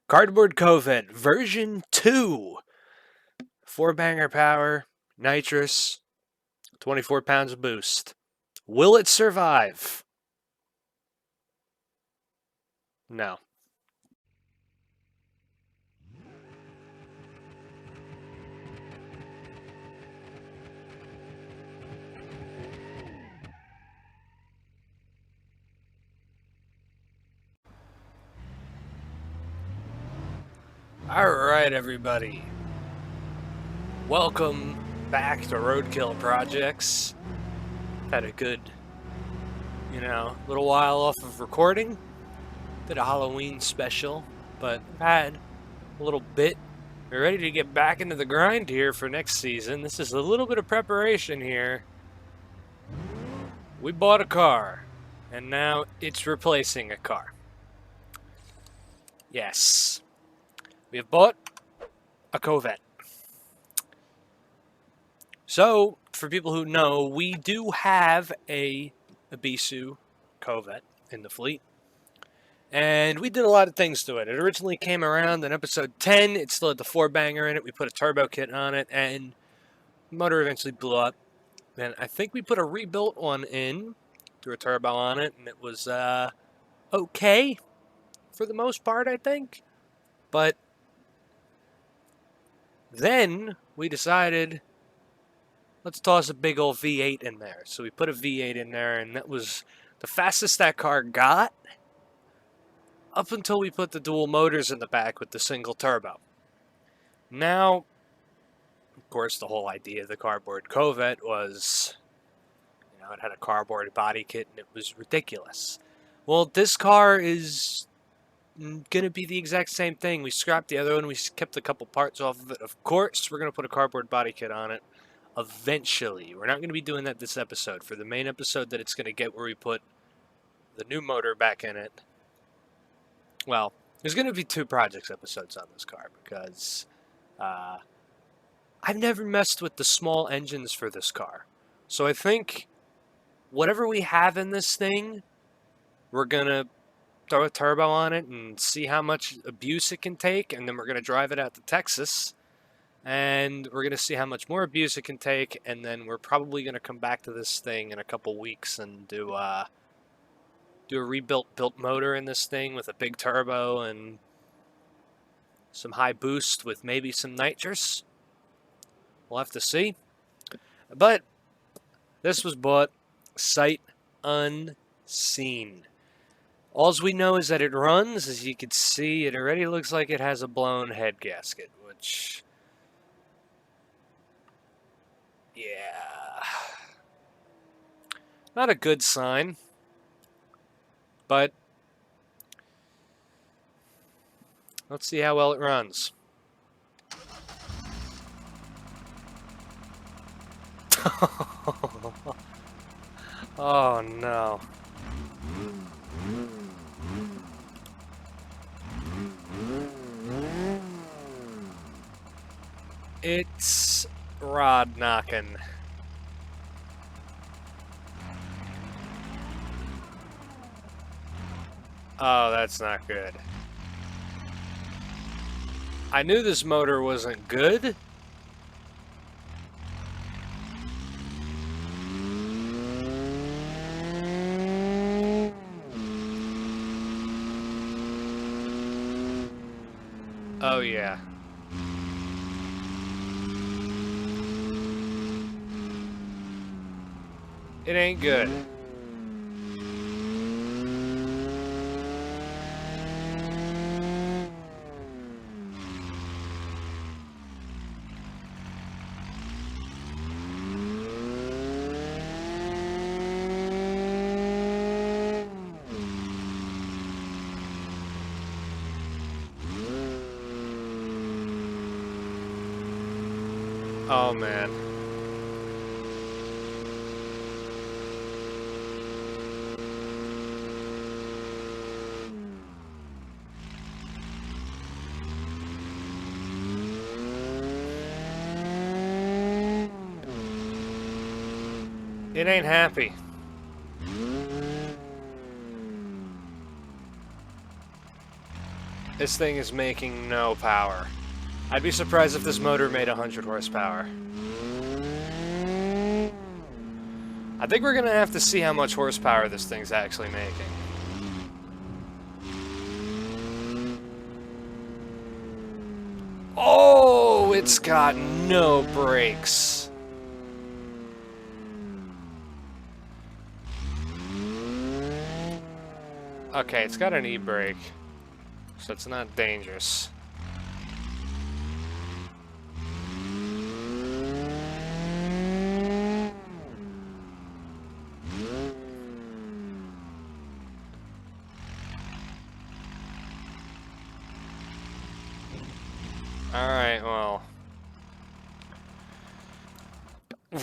Cardboard Covet version 2. 4-banger power, nitrous, 24 pounds of boost. Will it survive? No. Alright, everybody. Welcome back to Roadkill Projects. Had a good, little while off of recording. Did a Halloween special, but had a little bit. We're ready to get back into the grind here for next season. This is a little bit of preparation here. We bought a car, and now it's replacing a car. Yes. We have bought a Covet. So, for people who know, we do have a Ibisu Covet in the fleet. And we did a lot of things to it. It originally came around in episode 10. It still had the 4-banger in it. We put a turbo kit on it, and the motor eventually blew up. And I think we put a rebuilt one in, threw a turbo on it, and it was okay for the most part, I think. But then we decided, let's toss a big old V8 in there. So we put a V8 in there, and that was the fastest that car got up until we put the dual motors in the back with the single turbo. Now, of course, the whole idea of the cardboard Covet was, it had a cardboard body kit, and it was ridiculous. Well, this car is going to be the exact same thing. We scrapped the other one. We kept a couple parts off of it. Of course, we're going to put a cardboard body kit on it eventually. We're not going to be doing that this episode. For the main episode that it's going to get, where we put the new motor back in it, well, there's going to be 2 projects episodes on this car, because I've never messed with the small engines for this car. So I think whatever we have in this thing, we're going to throw a turbo on it and see how much abuse it can take, and then we're going to drive it out to Texas, and we're going to see how much more abuse it can take, and then we're probably going to come back to this thing in a couple weeks and do a built motor in this thing with a big turbo and some high boost with maybe some nitrous. We'll have to see. But this was bought sight unseen. All we know is that it runs. As you can see, it already looks like it has a blown head gasket, which, yeah, not a good sign. But let's see how well it runs. Oh no. It's rod knocking. Oh, that's not good. I knew this motor wasn't good. Oh, yeah. It ain't good. Oh, man. It ain't happy. This thing is making no power. I'd be surprised if this motor made 100 horsepower. I think we're gonna have to see how much horsepower this thing's actually making. Oh, it's got no brakes. Okay, it's got an e-brake, so it's not dangerous. Alright, well,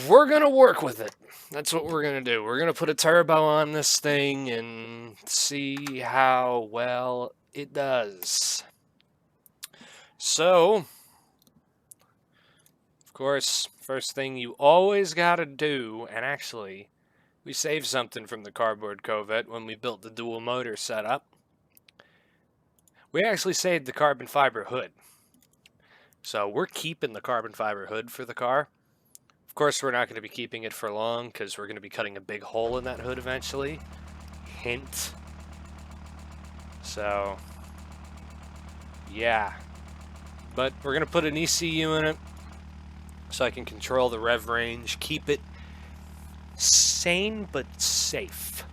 we're gonna work with it. That's what we're gonna do. We're gonna put a turbo on this thing and see how well it does. So, of course, first thing you always gotta do, and actually, we saved something from the cardboard Covet when we built the dual motor setup. We actually saved the carbon fiber hood. So we're keeping the carbon fiber hood for the car. Of course, we're not going to be keeping it for long because we're going to be cutting a big hole in that hood eventually. Hint. So, yeah. But we're going to put an ECU in it so I can control the rev range, keep it sane but safe.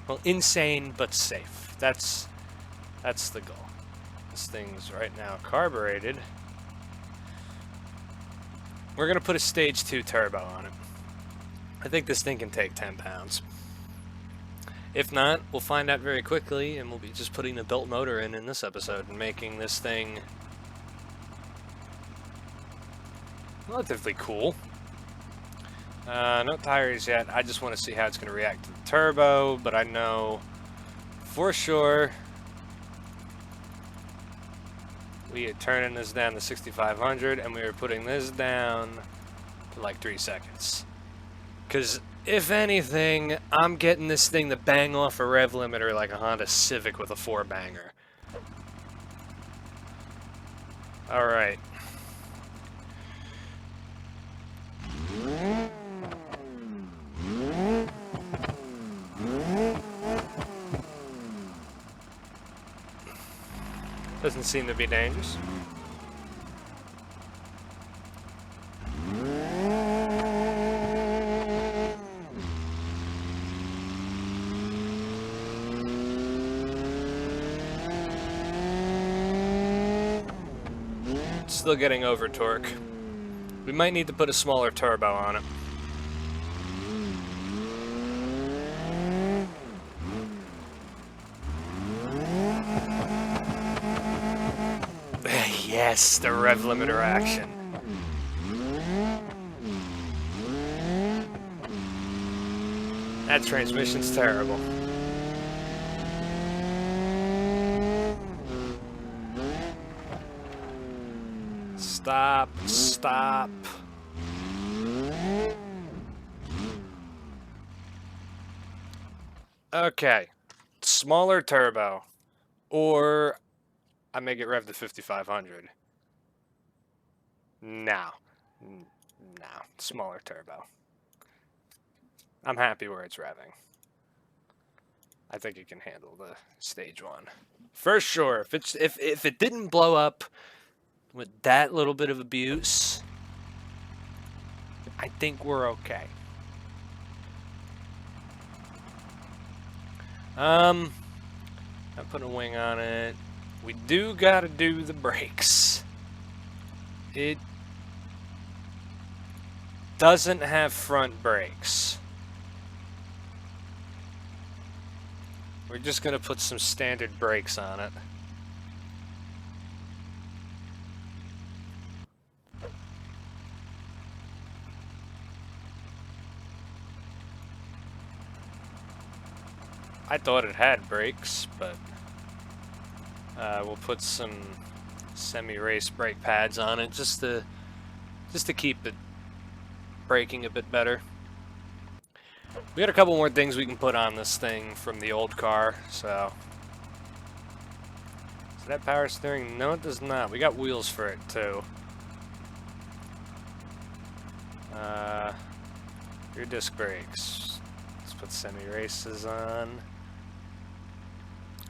Well, insane but safe. That's the goal. This thing's right now carbureted. We're going to put a stage 2 turbo on it. I think this thing can take 10 pounds. If not, we'll find out very quickly, and we'll be just putting the built motor in this episode and making this thing relatively cool. No tires yet. I just want to see how it's going to react to the turbo, but I know for sure we are turning this down to 6,500, and we are putting this down to like 3 seconds. Because, if anything, I'm getting this thing to bang off a rev limiter like a Honda Civic with a 4-banger. Alright. Doesn't seem to be dangerous. Still getting over torque. We might need to put a smaller turbo on it. Yes, the rev limiter action. That transmission's terrible. Stop, stop. Okay. Smaller turbo. Or I make it rev to 5,500. No. No. Smaller turbo. I'm happy where it's revving. I think it can handle the stage 1. For sure. If it didn't blow up with that little bit of abuse, I think we're okay. I'm putting a wing on it. We do gotta do the brakes. It doesn't have front brakes. We're just gonna put some standard brakes on it. I thought it had brakes, but we'll put some semi-race brake pads on it just to keep it braking a bit better. We got a couple more things we can put on this thing from the old car, so Does that power steering? No, it does not. We got wheels for it, too. Rear disc brakes. Let's put semi-races on.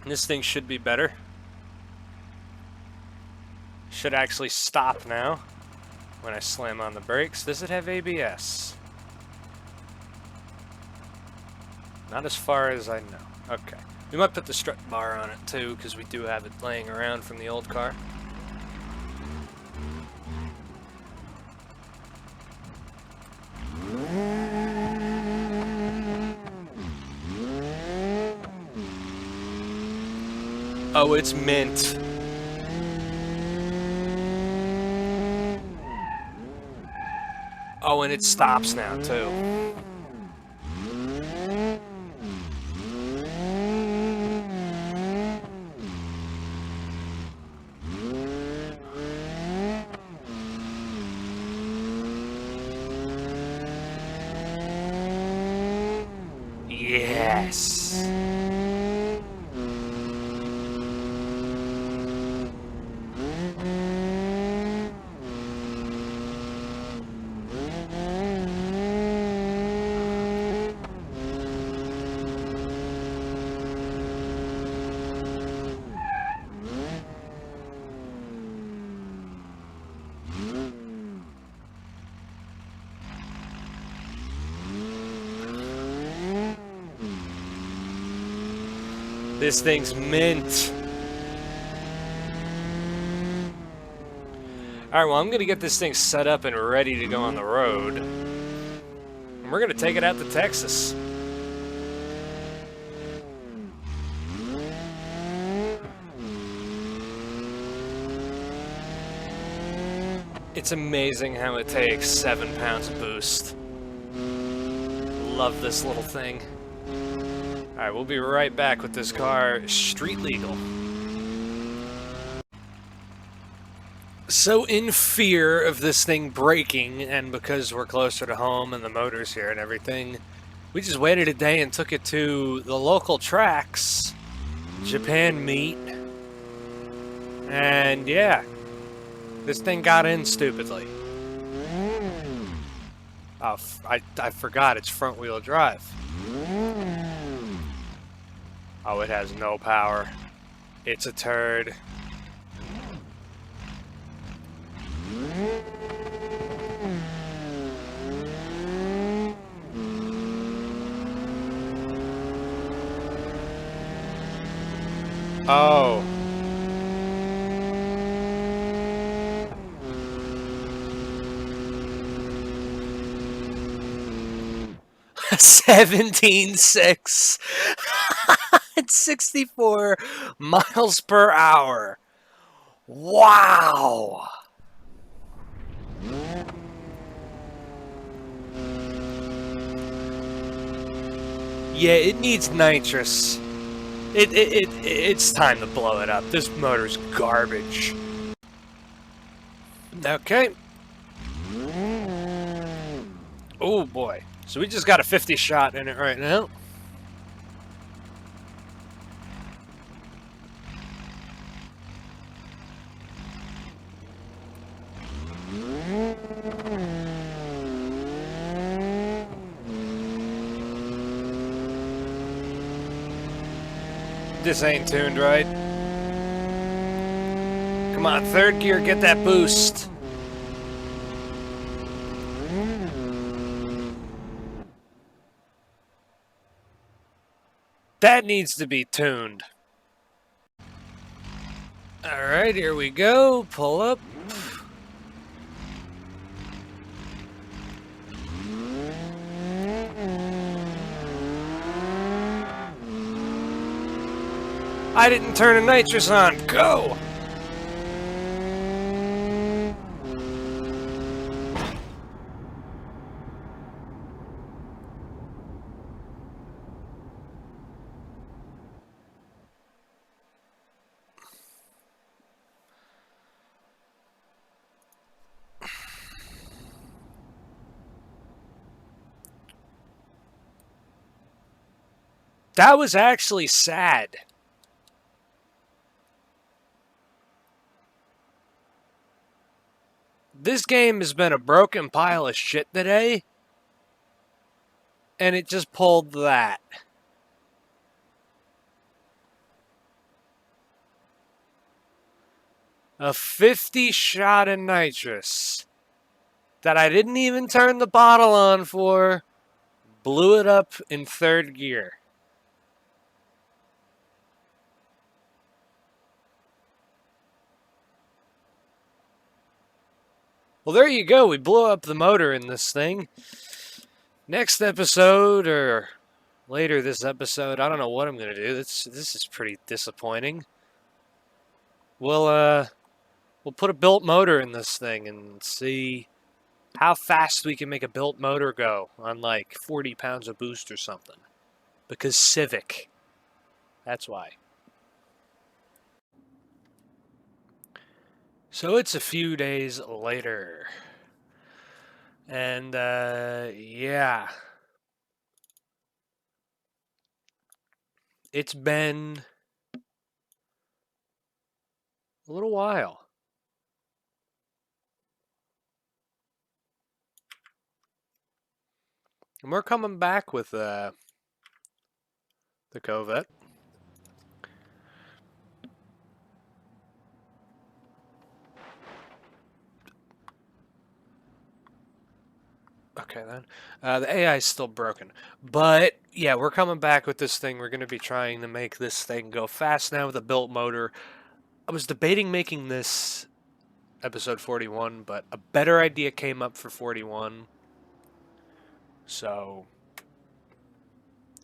This thing should be better. Should actually stop now when I slam on the brakes. Does it have ABS? Not as far as I know. Okay. We might put the strut bar on it too, because we do have it laying around from the old car. Oh, it's mint. Oh, and it stops now too. Yes. This thing's mint. Alright, well, I'm going to get this thing set up and ready to go on the road. And we're going to take it out to Texas. It's amazing how it takes 7 pounds of boost. Love this little thing. Alright, we'll be right back with this car street legal. So in fear of this thing breaking, and because we're closer to home and the motor's here and everything, we just waited a day and took it to the local tracks, Japan meet, and yeah, this thing got in stupidly. Oh, I forgot it's front-wheel drive. Oh, it has no power. It's a turd. Oh. $17.6 at 64 miles per hour. Wow. Yeah, it needs nitrous. It's time to blow it up. This motor's garbage. Okay. Oh boy. So we just got a 50 shot in it right now. This ain't tuned right. Come on, third gear, get that boost. That needs to be tuned. Alright, here we go. Pull up. I didn't turn the nitrous on. Go! That was actually sad. This game has been a broken pile of shit today. And it just pulled that. A 50 shot of nitrous that I didn't even turn the bottle on for, blew it up in third gear. Well, there you go. We blew up the motor in this thing. Next episode, or later this episode, I don't know what I'm going to do. This is pretty disappointing. We'll put a built motor in this thing and see how fast we can make a built motor go on like 40 pounds of boost or something. Because Civic. That's why. So it's a few days later. And, yeah. It's been a little while. And we're coming back with the Covet. Okay, then. The AI is still broken. But, yeah, we're coming back with this thing. We're going to be trying to make this thing go fast now with a built motor. I was debating making this episode 41, but a better idea came up for 41. So,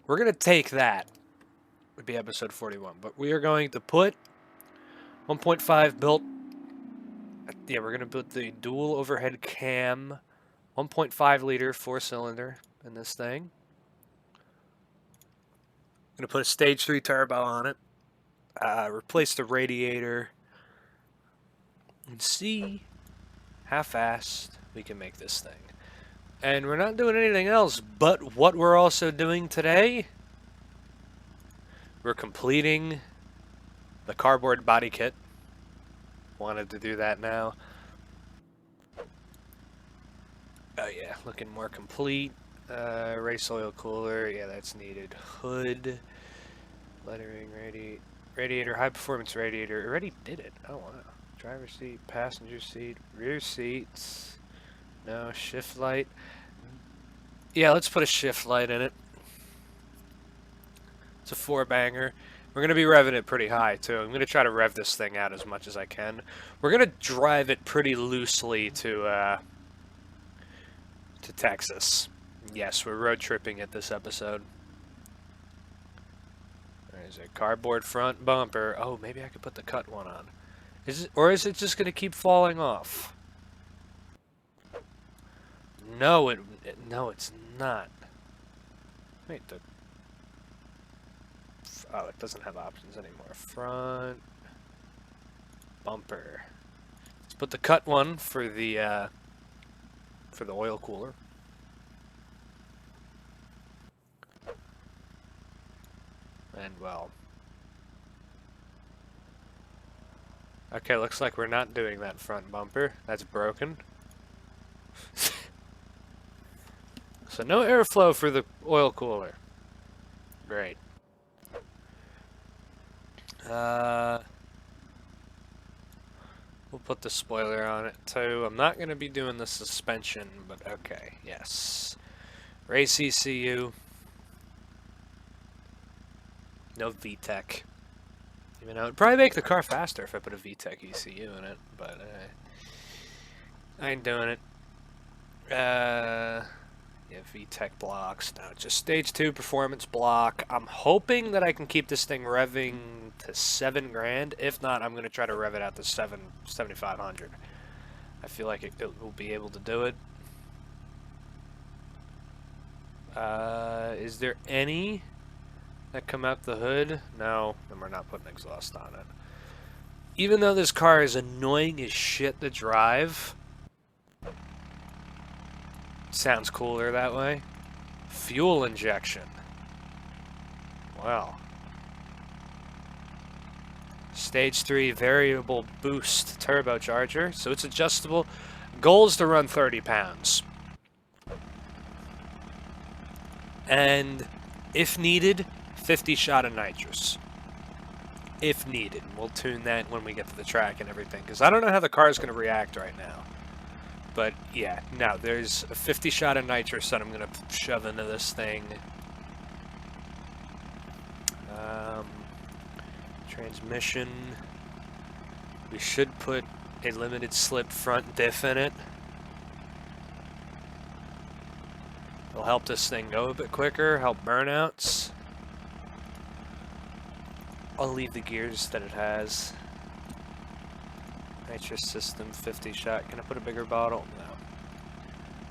we're going to take that. Would be episode 41. But we are going to put 1.5 built. Yeah, we're going to put the dual overhead cam 1.5 liter 4-cylinder in this thing. I'm going to put a stage 3 turbo on it. Replace the radiator. And see how fast we can make this thing. And we're not doing anything else, but what we're also doing today, we're completing the cardboard body kit. Wanted to do that now. Oh yeah, looking more complete. Race oil cooler, yeah, that's needed. Hood, lettering, radiator, high performance radiator. Already did it. Oh wow. Driver's seat, passenger seat, rear seats. No, shift light. Yeah, let's put a shift light in it. It's a 4-banger. We're going to be revving it pretty high, too. I'm going to try to rev this thing out as much as I can. We're going to drive it pretty loosely to Texas. Yes, we're road tripping it this episode. There's a cardboard front bumper. Oh, maybe I could put the cut one on. Or is it just going to keep falling off? No, no, it's not. Wait, oh, it doesn't have options anymore. Front bumper. Let's put the cut one for the oil cooler. And well. Okay, looks like we're not doing that front bumper. That's broken. So no airflow for the oil cooler. Great. We'll put the spoiler on it too. I'm not going to be doing the suspension, but okay, yes. Race ECU. No VTEC. Even though it'd probably make the car faster if I put a VTEC ECU in it, but I ain't doing it. Yeah, VTEC blocks. No, just stage 2 performance block. I'm hoping that I can keep this thing revving to 7 grand. If not, I'm going to try to rev it out to 7,500. I feel like it will be able to do it. Is there any that come out the hood? No, then we're not putting exhaust on it. Even though this car is annoying as shit to drive, sounds cooler that way. Fuel injection. Wow. Stage 3 variable boost turbocharger. So it's adjustable. goal is to run 30 pounds. And if needed, 50 shot of nitrous. If needed. We'll tune that when we get to the track and everything, because I don't know how the car is going to react right now. But yeah, no, there's a 50 shot of nitrous that I'm going to shove into this thing. Transmission. We should put a limited slip front diff in it. It'll help this thing go a bit quicker, help burnouts. I'll leave the gears that it has. Nitrous system, 50 shot. Can I put a bigger bottle? No.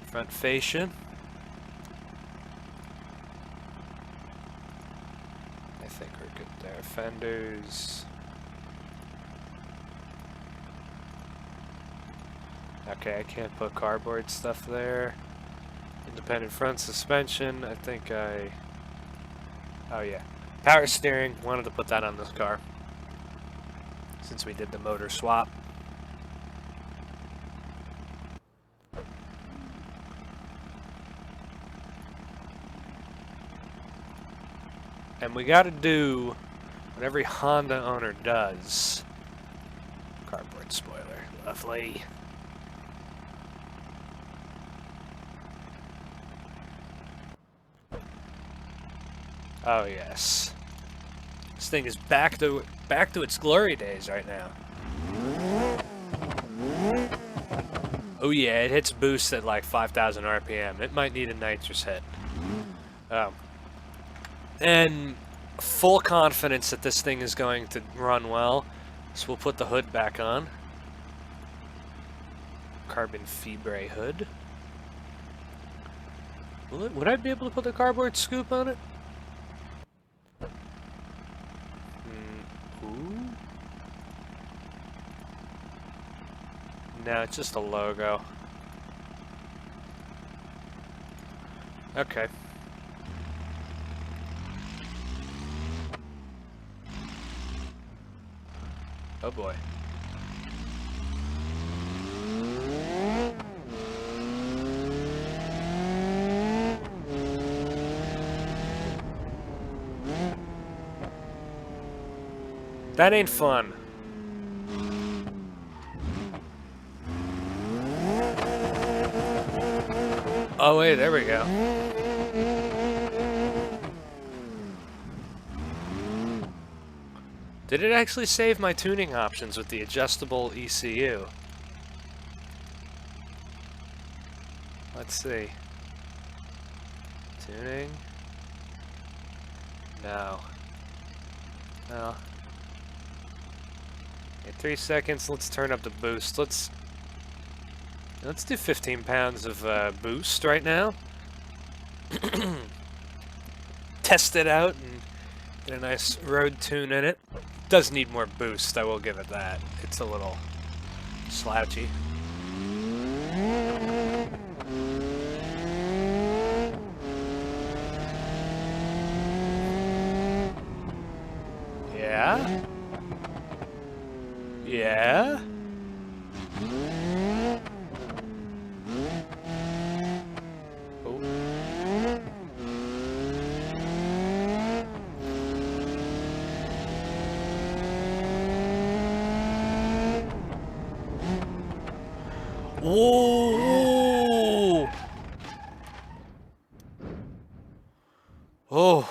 Front fascia. I think we're good there. Fenders. Okay, I can't put cardboard stuff there. Independent front suspension. I think I... Oh yeah. Power steering. Wanted to put that on this car, since we did the motor swap. And we gotta do what every Honda owner does. Cardboard spoiler. Lovely. Oh yes. This thing is back to its glory days right now. Oh yeah, it hits boost at like 5,000 RPM. It might need a nitrous hit. And full confidence that this thing is going to run well. So we'll put the hood back on. Carbon fibre hood. Would I be able to put the cardboard scoop on it? Ooh. No, it's just a logo. Okay. Oh boy. That ain't fun. Oh wait, there we go. Did it actually save my tuning options with the adjustable ECU? Let's see. Tuning? No. Well. Okay, 3 seconds, let's turn up the boost. Let's do 15 pounds of boost right now. Test it out and get a nice road tune in it. Does need more boost, I will give it that. It's a little slouchy. Yeah? Yeah? Whoa! Oh.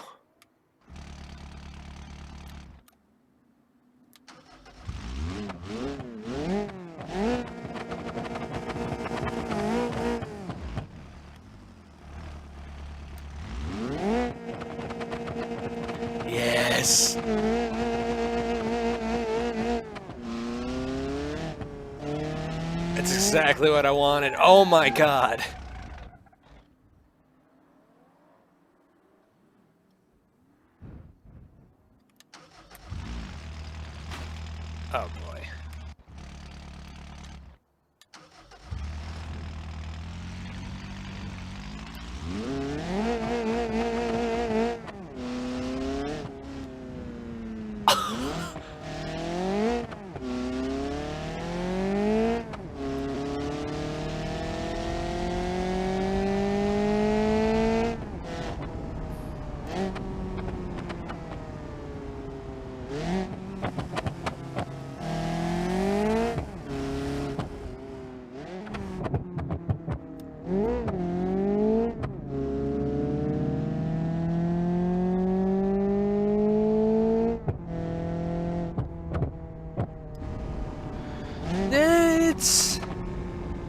Yes. That's exactly what I wanted. Oh my god. Oh boy.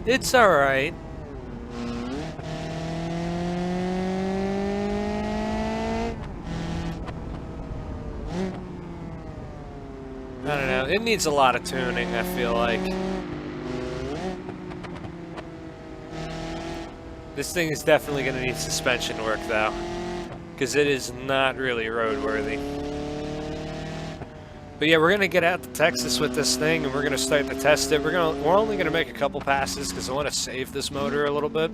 It's all right. I don't know. It needs a lot of tuning, I feel like. This thing is definitely going to need suspension work, though, because it is not really roadworthy. But yeah, we're going to get out to Texas with this thing, and we're going to start to test it. We're only going to make a couple passes because I want to save this motor a little bit,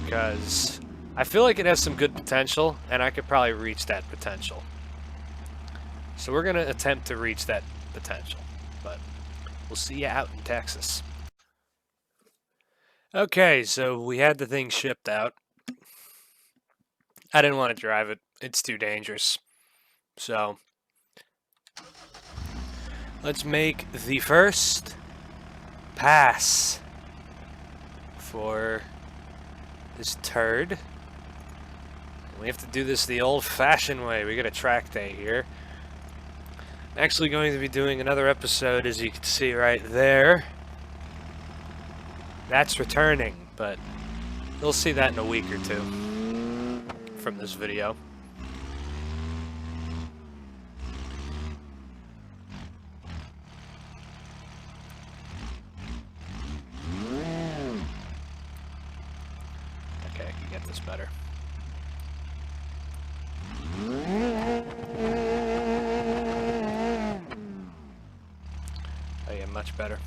because I feel like it has some good potential, and I could probably reach that potential. So we're going to attempt to reach that potential, but we'll see you out in Texas. Okay, so we had the thing shipped out. I didn't want to drive it. It's too dangerous. So let's make the first pass for this turd. We have to do this the old-fashioned way. We got a track day here. I'm actually going to be doing another episode, as you can see right there. That's returning, but you'll see that in a week or two from this video. Okay, I can get this better. Oh yeah, much better.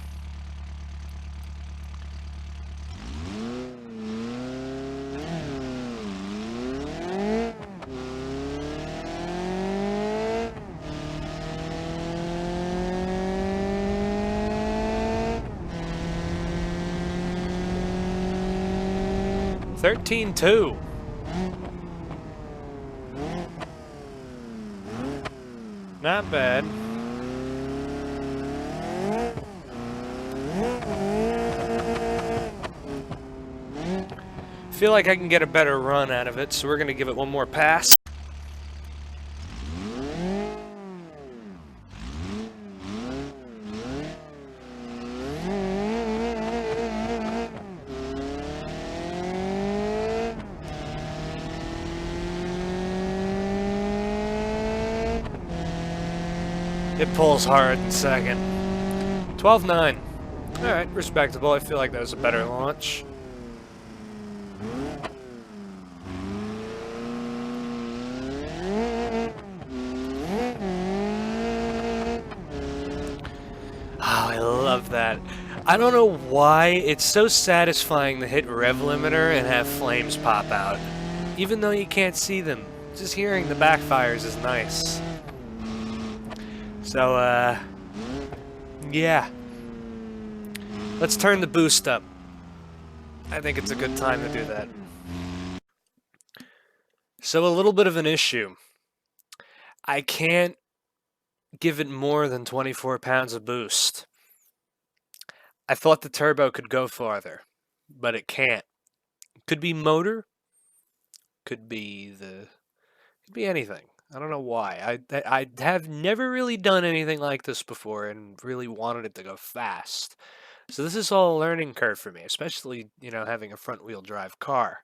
$13.2. Not bad. Feel like I can get a better run out of it, so we're going to give it one more pass. It pulls hard in second. 12.9. Alright, respectable. I feel like that was a better launch. Oh, I love that. I don't know why it's so satisfying to hit rev limiter and have flames pop out. Even though you can't see them. Just hearing the backfires is nice. So, yeah. Let's turn the boost up. I think it's a good time to do that. So, a little bit of an issue. I can't give it more than 24 pounds of boost. I thought the turbo could go farther, but it can't. Could be motor. Could be anything. I don't know why. I have never really done anything like this before and really wanted it to go fast. So this is all a learning curve for me, especially, having a front-wheel drive car.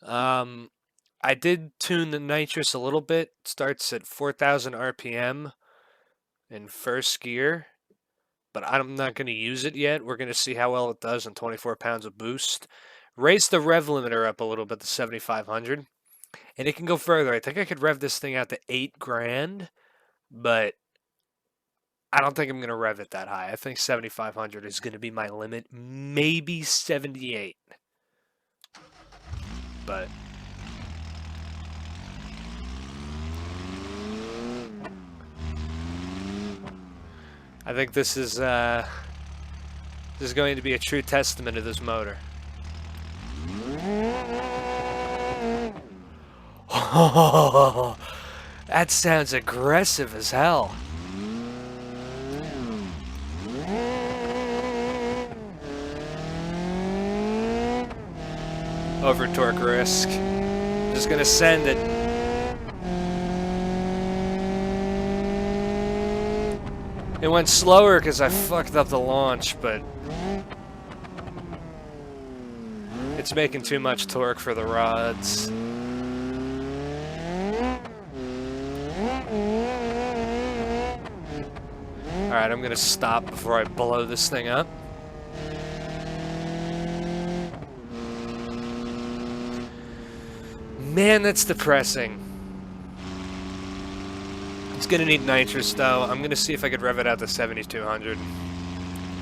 I did tune the nitrous a little bit. It starts at 4,000 RPM in first gear, but I'm not going to use it yet. We're going to see how well it does on 24 pounds of boost. Raise the rev limiter up a little bit to 7,500. And it can go further. I think I could rev this thing out to 8 grand, but I don't think I'm going to rev it that high. I think 7,500 is going to be my limit. Maybe 78. But I think this is going to be a true testament of this motor. Oh, that sounds aggressive as hell. Over torque risk. Just gonna send it. It went slower because I fucked up the launch, but it's making too much torque for the rods. Alright, I'm gonna stop before I blow this thing up. Man, that's depressing. It's gonna need nitrous though. I'm gonna see if I could rev it out to 7,200.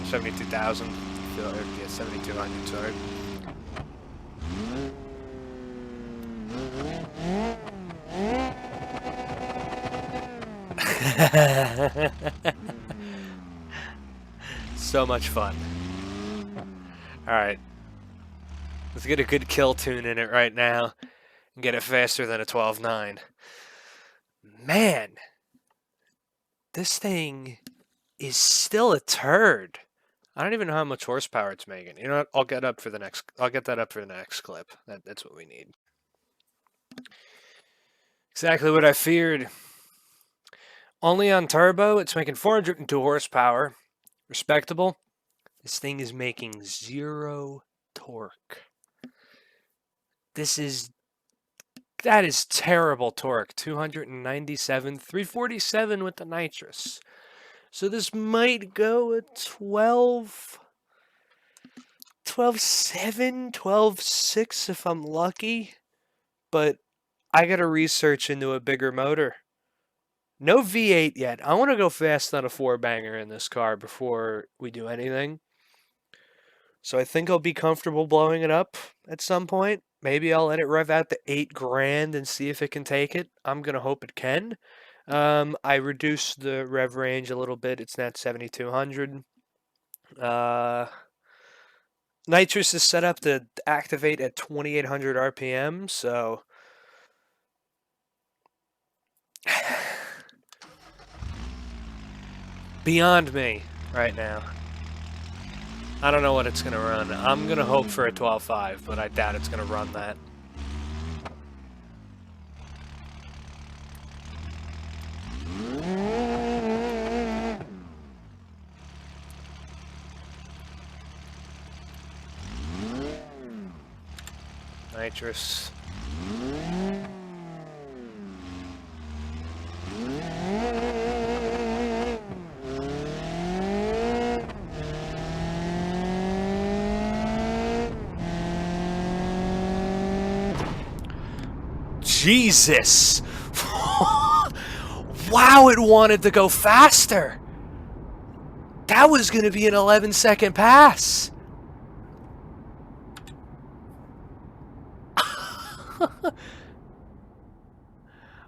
72,000. Yeah, 7,200, sorry. So much fun. Alright. Let's get a good kill tune in it right now and get it faster than a 12.9. Man, this thing is still a turd. I don't even know how much horsepower it's making. You know what? I'll get that up for the next clip. That's what we need. Exactly what I feared. Only on turbo, it's making 402 horsepower. Respectable. This thing is making 0 torque. That is terrible torque. 297, 347 with the nitrous. So this might go at 12.7, 12.6 if I'm lucky. But I gotta research into a bigger motor. No V8 yet. I want to go fast on a 4-banger in this car before we do anything. So I think I'll be comfortable blowing it up at some point. Maybe I'll let it rev out to 8 grand and see if it can take it. I'm going to hope it can. I reduced the rev range a little bit. It's now 7,200. Nitrous is set up to activate at 2,800 RPM, so... Beyond me right now. I don't know what it's going to run. I'm going to hope for a 12.5, but I doubt it's going to run that. Nitrous. Jesus! Wow, it wanted to go faster! That was going to be an 11-second pass!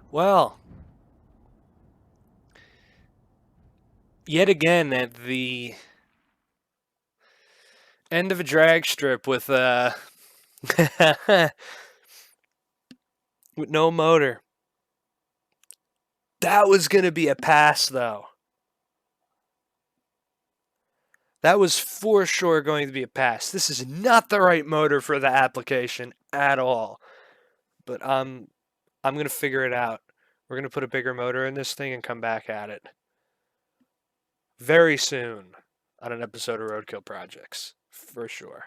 Well, yet again at the end of a drag strip with with no motor. That was going to be a pass, though. That was for sure going to be a pass. This is not the right motor for the application at all. But I'm going to figure it out. We're going to put a bigger motor in this thing and come back at it very soon on an episode of Roadkill Projects, for sure.